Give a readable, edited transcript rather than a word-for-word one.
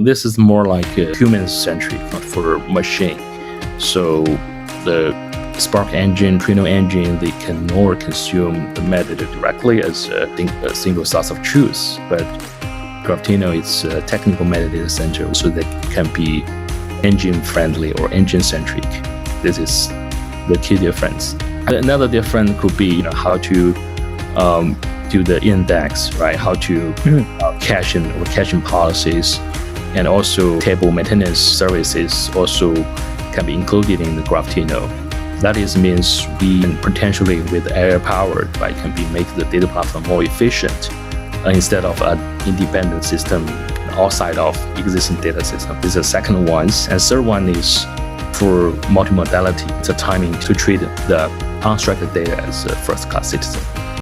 This is more like human-centric for machine. So the Spark engine, Trino engine, they cannot consume the metadata directly as a single source of truth. But Graphtino is a technical metadata center, so that it can be engine-friendly or engine-centric. This is the key difference. Another difference could be how to do the index, right? How to caching policies, and also table maintenance services also can be included in the Graphtino. That means we can potentially, with AI powered, right, can be make the data platform more efficient instead of an independent system outside of existing data system. This is the second one. And third one is for multi-modality. It's a timing to treat the unstructured data as a first-class citizen.